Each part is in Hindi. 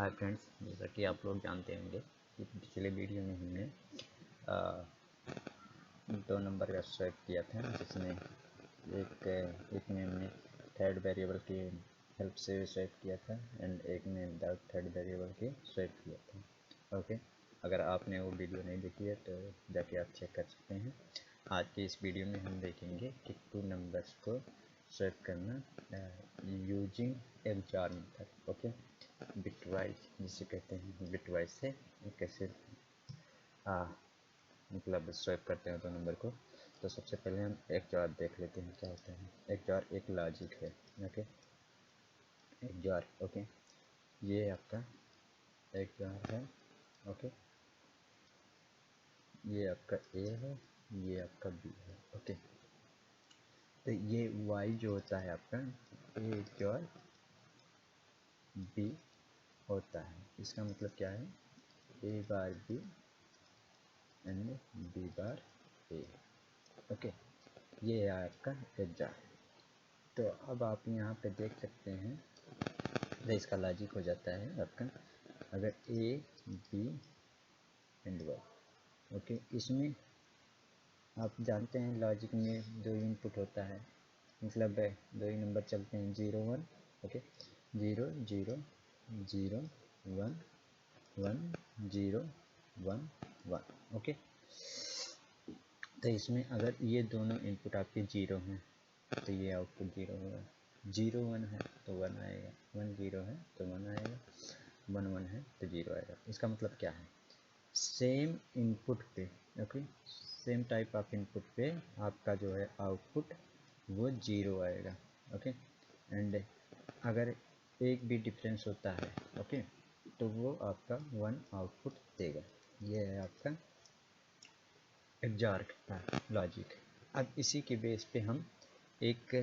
हाय फ्रेंड्स, जैसा कि आप लोग जानते होंगे कि पिछले वीडियो में हमने 2 नंबर का स्वैप किया था, जिसमें एक में हमने थर्ड वेरिएबल की हेल्प से स्वैप किया था एंड एक में विदाउट थर्ड वेरिएबल की स्वैप किया था। ओके, अगर आपने वो वीडियो नहीं देखी है तो जाके आप चेक कर सकते हैं। आज की इस वीडियो में हम देखेंगे कि 2 नंबर्स को स्वैप करना यूजिंग एलजार मेथड। ओके, बिटवाइज जिसे कहते हैं, बिटवाइज से कैसे मतलब स्वैप करते हैं 2 नंबर को। तो सबसे पहले हम एक जार देख लेते हैं क्या होता है। एक जार एक लॉजिक है। ओके, एक जार। ओके, ये आपका एक जार है। ओके, ये आपका ए है, ये आपका बी है। ओके, तो ये वाई जो होता है आपका ए जार बी होता है। इसका मतलब क्या है, A bar B and B bar A. Okay, ये है आपका एक जार। तो अब आप यहाँ पे देख सकते हैं, तो इसका लॉजिक हो जाता है आपका, अगर A B and Y. Okay, इसमें आप जानते हैं लॉजिक में 2 इनपुट होता है, मतलब 2 ही नंबर चलते हैं, 0 1। ओके, 0 0 0 1 1 0 1 1। ओके, तो इसमें अगर ये दोनों इनपुट आपके 0 हैं तो ये आउटपुट 0 होगा। 0 1 है तो 1 आएगा, 1 0 है तो 1 आएगा, 1 1 है तो 0 आएगा। इसका मतलब क्या है, सेम इनपुट पे, okay, same type of input पे आपका जो है आउटपुट वो 0 आएगा। ओके, एंड अगर एक भी डिफरेंस होता है, ओके, तो वो आपका 1 आउटपुट देगा। ये है आपका एग्जार का लॉजिक। अब इसी के बेस पे हम एक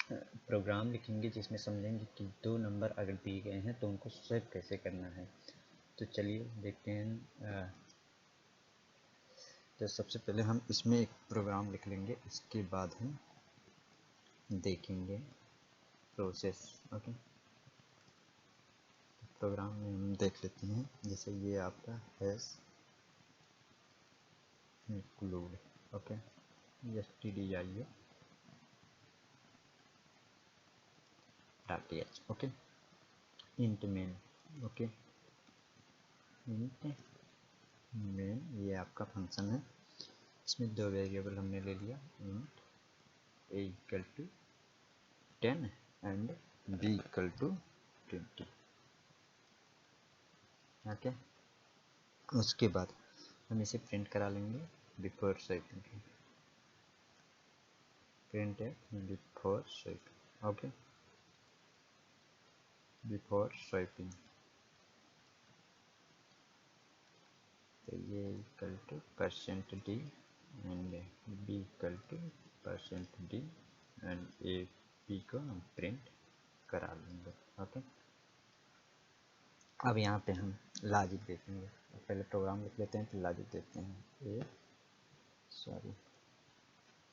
प्रोग्राम लिखेंगे जिसमें समझेंगे कि 2 नंबर अगर दिए गए हैं तो उनको स्वैप कैसे करना है। तो चलिए देखते हैं। तो सबसे पहले हम इसमें एक प्रोग्राम लिख लेंगे, इसके बाद हम देखेंगे प्रोसेस। ओके, प्रोग्राम में हम देख लेते हैं, जैसे ये आपका hash include. Okay, stdio .th। Okay, int main. Okay, int main ये आपका फंक्शन है, इसमें 2 वेरिएबल हमने ले लिया, int a equal to 10 and b equal to 20। Okay, उसके बाद हम इसे प्रिंट करा लेंगे बिफोर स्वैपिंग, प्रिंट है before swapping. Okay, before swapping, तो ये equal to %d and b equal to %d and a b को हम प्रिंट करा लेंगे। ओके, अब यहाँ पे हम लॉजिक देखेंगे। पहले प्रोग्राम लिख लेते हैं फिर लॉजिक देखते हैं।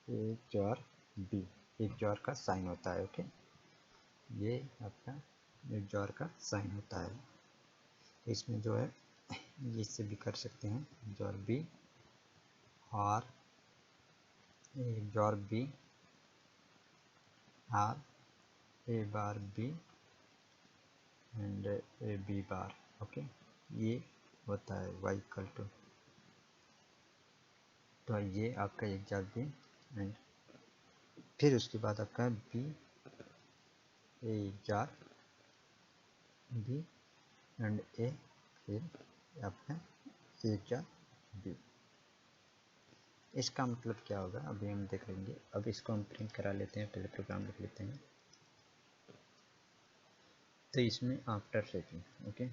ए जार बी, एक जार का साइन होता है। ओके, ये आपका एक जार का साइन होता है। इसमें जो है इससे भी कर सकते हैं, जार बी और एक जार बी और A bar B and A B bar. Okay, ये होता है वाई इक्वल टू, तो ये आपका एक जार बी एंड फिर उसके बाद आपका B A bar B and A, फिर आपका ए जार बी। इसका मतलब क्या होगा अभी हम देख लेंगे। अब इसको हम प्रिंट करा लेते हैं, पहले प्रोग्राम लिख लेते हैं। तो इसमें आफ्टर स्वैपिंग, ओके,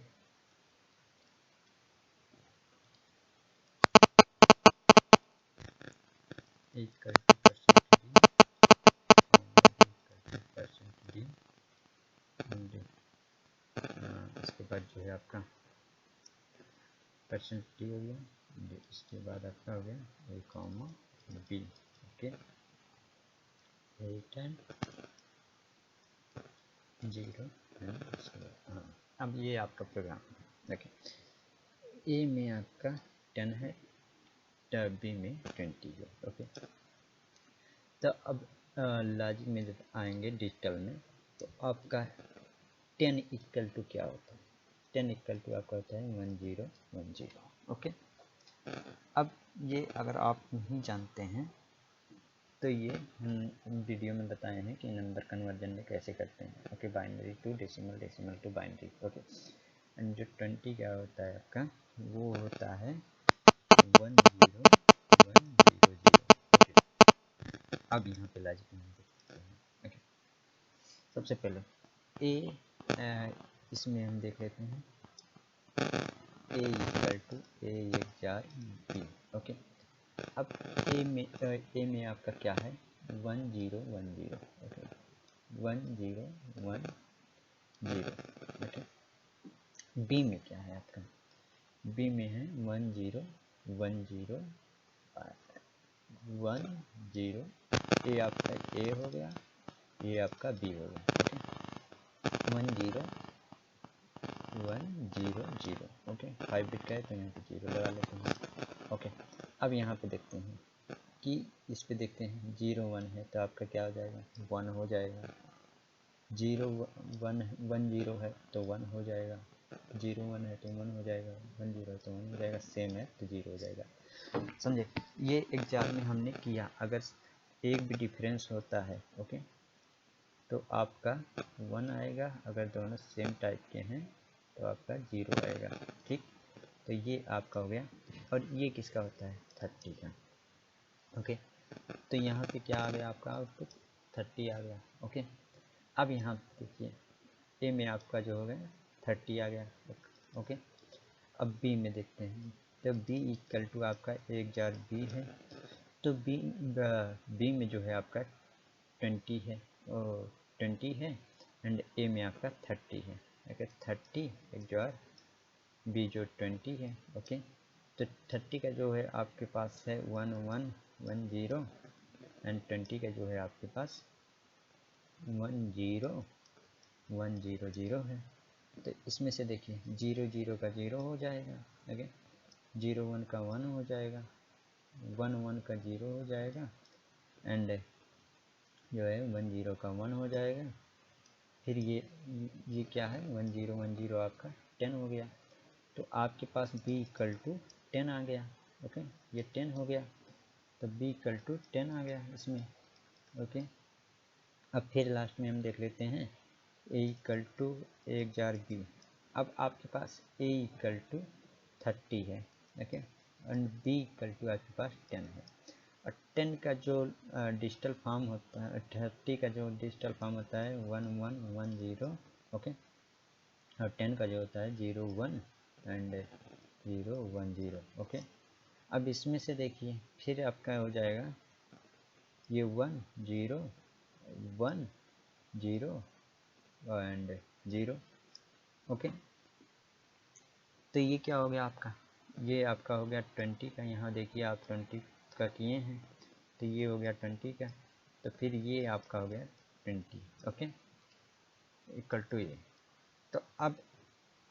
इसके बाद जो है आपका %d हो गया, इसके बाद आपका हो गया a comma b। Okay, 8 and 0 and अब ये आपका प्रोग्राम देखिए, ए में आपका 10 है, बी में 20 है। ओके, तो अब लॉजिक में जब आएंगे डिजिटल में, तो आपका 10 इक्वल टू क्या होता है? 10 इक्वल टू आपका होता है 1010। ओके, अब ये अगर आप नहीं जानते हैं तो ये हम वीडियो में बताए हैं कि नंबर कन्वर्जन में कैसे करते हैं। Okay, binary to decimal, decimal to binary. Okay, and जो 20 क्या होता है आपका, वो होता है 10100। ओके, अब यहाँ पे लॉजिक में देखते हैं। ओके, सबसे पहले ए, इसमें हम देख लेते हैं ए इक्वल टू ए एक जार बी। ओके, अब ए में आपका क्या है 1010। ओके, 1010। ओके, बी में क्या है आपका, बी में है 1010 10। ये आपका ए हो गया, ये आपका बी हो गया। ओके, 10100। ओके, 5 बिट का है तो यहाँ पे 0 लगा लेते हैं। ओके, अब यहाँ पे देखते हैं कि इस पे देखते हैं 01 है तो आपका क्या हो जाएगा 1 हो जाएगा। 10 है तो 1 हो जाएगा। 01 है तो 1 हो जाएगा। 10 है तो 1 हो जाएगा। सेम है तो 0 हो जाएगा। समझे? ये एग्जाम में हमने किया। अगर एक भी डिफरेंस होता है ओके तो आपका 1 आएगा, अगर दोनों सेम टाइप के हैं तो आपका 0 आएगा। ठीक, तो ये आपका हो गया। और ये किसका होता है 30 का। ओके, तो यहाँ पे क्या आ गया आपका आउटपुट 30 आ गया। ओके, अब यहाँ देखिए ए में आपका जो हो गया 30 आ गया। ओके, अब बी में देखते हैं तो बी इक्वल टू आपका 1000 बी है, तो बी में जो है आपका 20 है और 20 है एंड ए में आपका 30 है। अगर 30 1000 बी जो 20 है। ओके, तो 30 का जो है आपके पास है 1110 एंड 20 का जो है आपके पास 10100 है। तो इसमें से देखिए 00 का 0 हो जाएगा। ओके, 01 का 1 हो जाएगा, 11 का 0 हो जाएगा एंड जो है 10 का 1 हो जाएगा। फिर ये क्या है 1010 आपका 10 हो गया। तो आपके पास b इक्वल टू 10 आ गया। ओके, ये 10 हो गया तो b इक्वल टू 10 आ गया इसमें। ओके, अब फिर लास्ट में हम देख लेते हैं a इक्वल टू 1000 b। अब आपके पास a इक्वल टू 30 है। Okay, and b equal to आपके पास 10 है। और 10 का जो डिजिटल फॉर्म होता है, 30 का जो डिजिटल फॉर्म होता है 1110। ओके, और 10 का जो होता है 01 एंड 010। ओके, अब इसमें से देखिए फिर आपका हो जाएगा ये 1010 एंड 0। ओके, तो ये क्या हो गया आपका, ये आपका हो गया 20 का। यहाँ देखिए आप 20 का किए हैं तो ये हो गया 20 का। तो फिर ये आपका हो गया 20। ओके, इक्वल टू ये। तो अब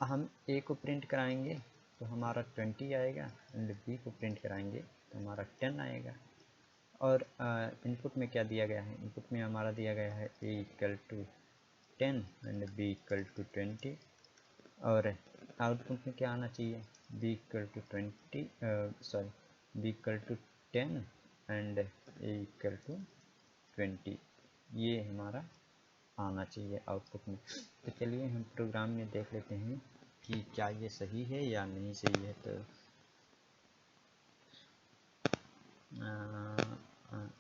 हम ए को प्रिंट कराएंगे तो हमारा 20 आएगा एंड बी को प्रिंट कराएंगे तो हमारा 10 आएगा। और इनपुट में क्या दिया गया है, इनपुट में हमारा दिया गया है A equal to 10 and B equal to 20। और आउटपुट में क्या आना चाहिए B equal to 20 B equal to 10 and A equal to 20। ये हमारा आना चाहिए आउटपुट में। तो चलिए हम प्रोग्राम में देख लेते हैं कि क्या ये सही है या नहीं सही है। तो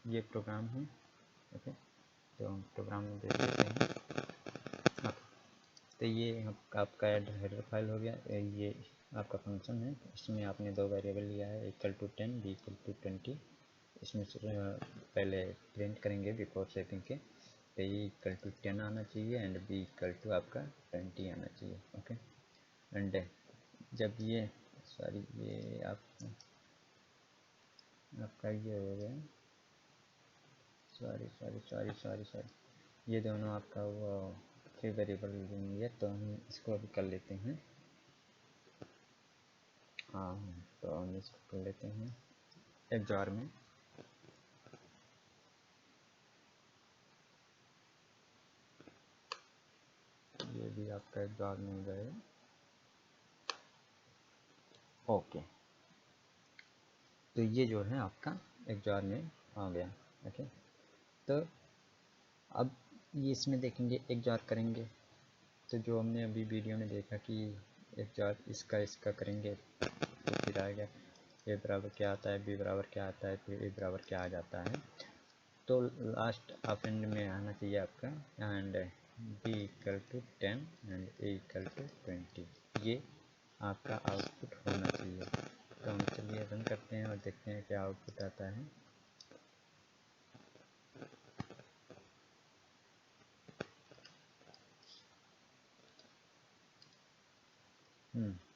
ये प्रोग्राम है। ओके, तो हम प्रोग्राम में देख लेते हैं। तो ये आपका हेडर फाइल हो गया। ये आपका फंक्शन है, इसमें आपने दो वेरिएबल लिया है equal to 10 B equal to 20। इसमें से पहले प्रिंट करेंगे बिफोर सेटिंग के, तो ये इक्वल टू 10 आना चाहिए एंड बी इक्वल टू आपका 20 आना चाहिए। ओके, एंड जब ये ये आपका ये हो गया, सॉरी ये दोनों आपका वो आखिरी वेरिएबल लेंगे तो हम इसको अभी कर लेते हैं। हाँ, तो हम इसको कर लेते हैं एक जार में। ये भी आपका एक जार में हो जाएगा। ओके, तो ये जो है आपका एक जार में आ गया। ओके, तो अब ये इसमें देखेंगे एक जार करेंगे, तो जो हमने अभी वीडियो में देखा कि एक जार इसका करेंगे तो फिर आएगा ए बराबर क्या आता है, बी बराबर क्या आता है, फिर ए बराबर क्या आ जाता है। तो लास्ट आप एंड में आना चाहिए आपका and B equal to 10 and A equal to 20, ये आपका आउटपुट होना चाहिए। तो हम चलिए रन करते हैं और देखते हैं क्या आउटपुट आता है।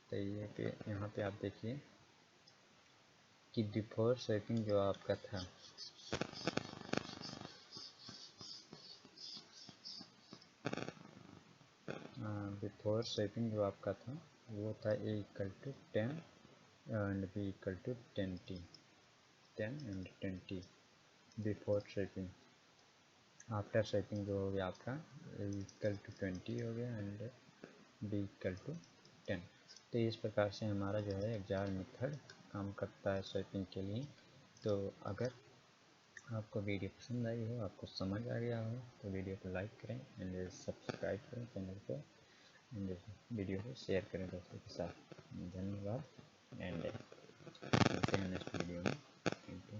तो ये कि यहाँ पे आप देखिए कि बिफोर स्वैपिंग जो आपका था बिफोर स्वैपिंग जो आपका था वो था A equal to 10 and B equal to 20, 10 and 20 before swapping. After swapping जो हो गया आपका ए इक्वल टू 20 हो गया एंड बी इक्वल टू 10। तो इस प्रकार से हमारा जो है जार मेथड काम करता है स्वैपिंग के लिए। तो अगर आपको वीडियो पसंद आई हो, आपको समझ आ गया हो, तो वीडियो को लाइक करें एंड सब्सक्राइब करें चैनल को एंड वीडियो को शेयर करें दोस्तों के साथ। धन्यवाद एंड मिलते हैं नेक्स्ट वीडियो में। Thank you.